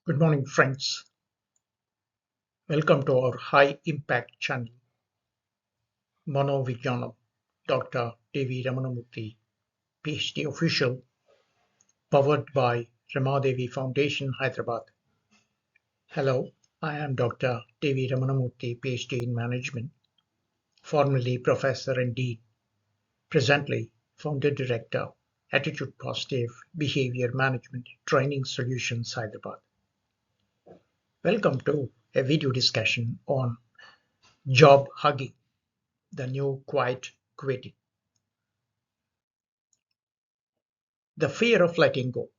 Good morning, friends. Welcome to our high impact channel, Manovijnanam, Dr. D.V. Ramana Murthy, PhD official, powered by Ramadevi Foundation, Hyderabad. Hello, I am Dr. D.V. Ramana Murthy, PhD in Management, formerly Professor and Dean, presently Founder Director, Attitude Positive Behavior Management Training Solutions, Hyderabad. Welcome to a video discussion on job hugging, the new quiet quitting. The fear of letting go.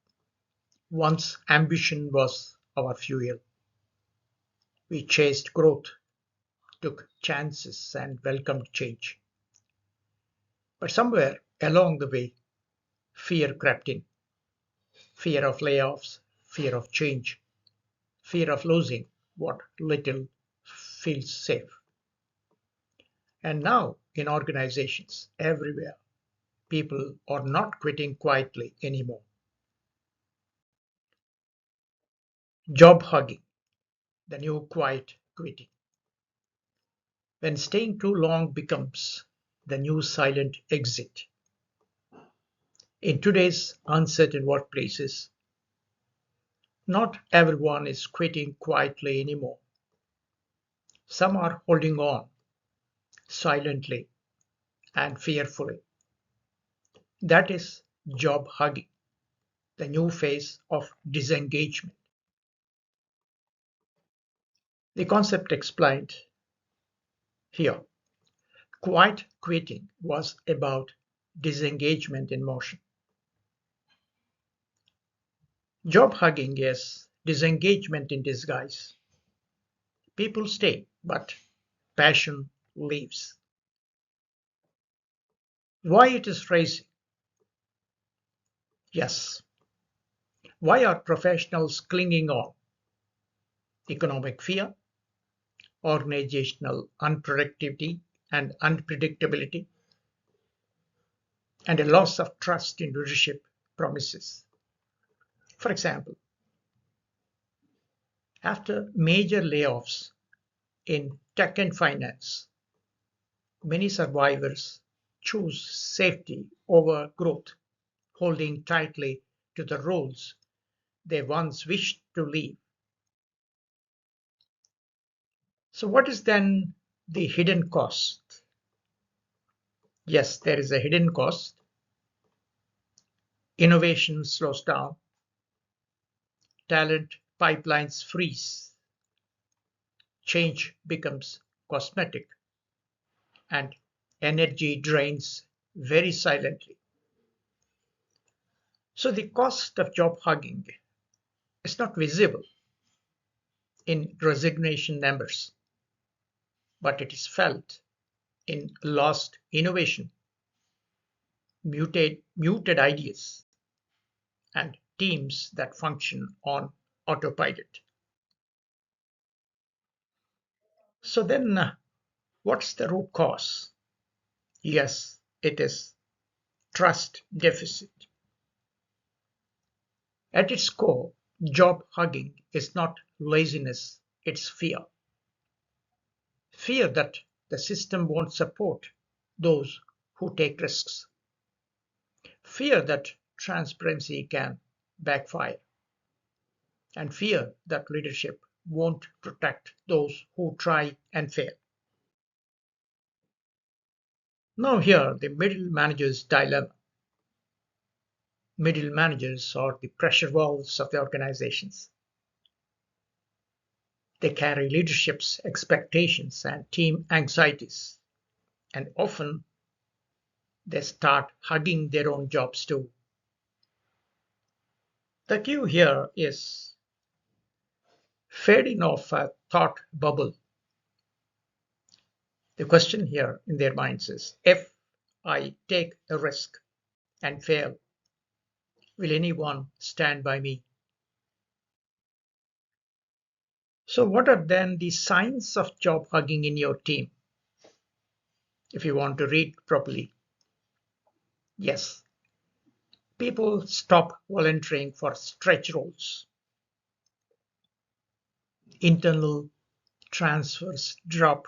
Once ambition was our fuel. We chased growth, took chances, and welcomed change. But somewhere along the way, fear crept in. Fear of layoffs, fear of change, fear of losing what little feels safe. And now, in organizations everywhere, people are not quitting quietly anymore. Job hugging, the new quiet quitting. When staying too long becomes the new silent exit. In today's uncertain workplaces, not everyone is quitting quietly anymore. Some are holding on silently and fearfully. That is job hugging, the new phase of disengagement. The concept explained here. Quiet quitting was about disengagement in motion. Job hugging is disengagement in disguise. People stay, but passion leaves. Why it is rising? Yes. Why are professionals clinging on? Economic fear, organizational and unpredictability, and a loss of trust in leadership promises. For example, after major layoffs in tech and finance, many survivors choose safety over growth, holding tightly to the roles they once wished to leave. So, what is then the hidden cost? Yes, there is a hidden cost. Innovation slows down, talent pipelines freeze, change becomes cosmetic, and energy drains very silently. So, the cost of job hugging is not visible in resignation numbers, but it is felt in lost innovation, muted ideas, and teams that function on autopilot. So then, what's the root cause? Yes, it is trust deficit. At its core, job hugging is not laziness, it's fear. Fear that the system won't support those who take risks. Fear that transparency can backfire. And fear that leadership won't protect those who try and fail. Now, here, the middle manager's dilemma. Middle managers are the pressure valves of the organizations. They carry leadership's expectations and team anxieties, and often they start hugging their own jobs too. The cue here is fading off a thought bubble. The question here in their minds is, if I take a risk and fail, will anyone stand by me? So, what are then the signs of job hugging in your team? If you want to read properly, yes, people stop volunteering for stretch roles. internal transfers drop,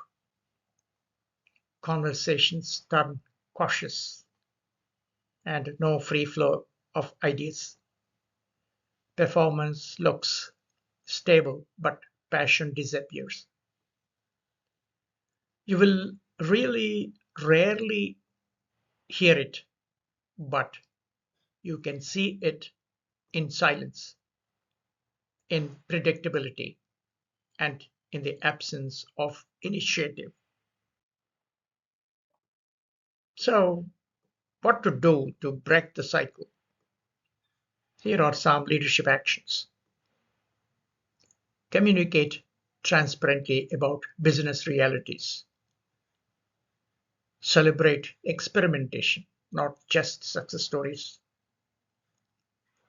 conversations turn cautious, and no free flow of ideas. Performance looks stable, but passion disappears. You will really rarely hear it, but you can see it in silence, in predictability, and in the absence of initiative. So, what to do to break the cycle? Here are some leadership actions. Communicate transparently about business realities. Celebrate experimentation, not just success stories.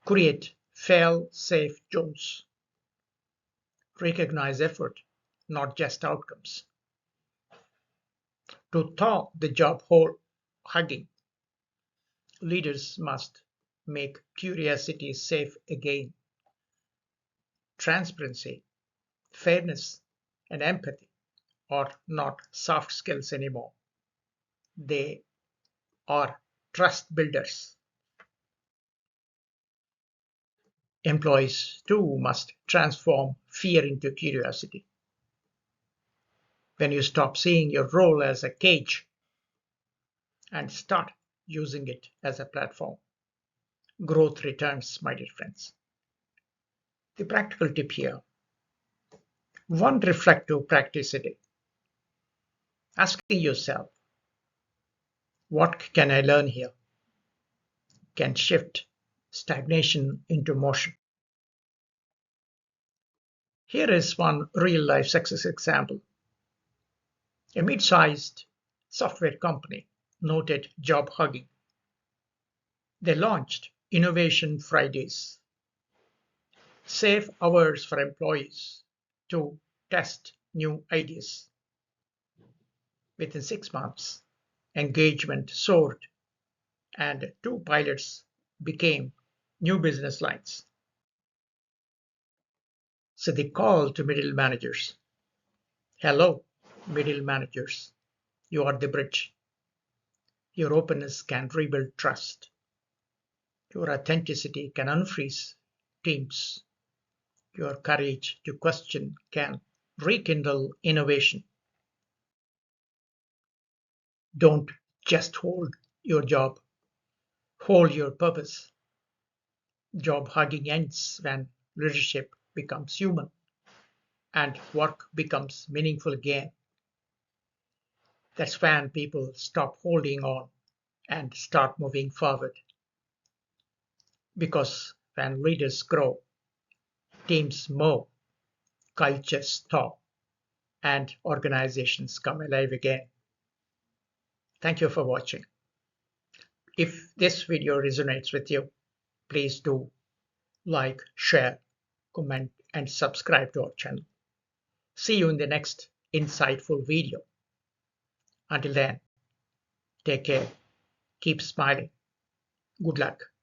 Create fail-safe zones. Recognize effort, not just outcomes. To thaw the job hole hugging, leaders must make curiosity safe again. Transparency, fairness, and empathy are not soft skills anymore. They are trust builders. Employees too must transform fear into curiosity. When you stop seeing your role as a cage and start using it as a platform, growth returns, my dear friends. The practical tip here: one reflective practice a day, asking yourself, what can I learn here? Can shift stagnation into motion. Here is one real life success example. A mid sized software company noted job hugging. They launched Innovation Fridays, safe hours for employees to test new ideas. Within 6 months, engagement soared and two pilots became new business lines. So the call to middle managers: hello, middle managers, you are the bridge. Your openness can rebuild trust. Your authenticity can unfreeze teams. Your courage to question can rekindle innovation. Don't just hold your job, hold your purpose. Job hugging ends when leadership becomes human and work becomes meaningful again. That's when people stop holding on and start moving forward. Because when leaders grow, teams move, cultures thaw, and organizations come alive again. Thank you for watching. If this video resonates with you, please do like, share, comment, and subscribe to our channel. See you in the next insightful video. Until then, take care, keep smiling. Good luck.